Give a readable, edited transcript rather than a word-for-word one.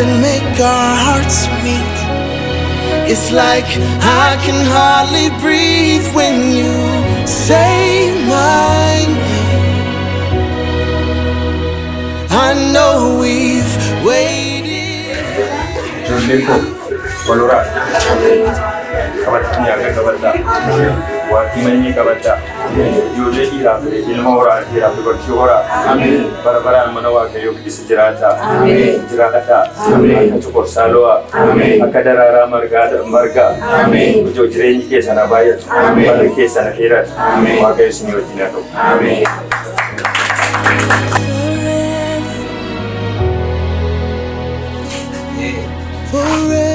and make our hearts meet. It's like I can hardly breathe when you say my name. I know we've waited. Kabatnya kabata, wakimani kabata, yule ila ilmu orang ila bersyukur. Amin. Bara-bara manawa kayu disujrata. Amin. Jirata. Amin. Cukup salwa. Amin. Akadara marga. Amin. Jo jirenyi ke sana bayat. Amin. Pada ke sana akhirat. Amin. Wakai sinyo jinato. Amin. Forever.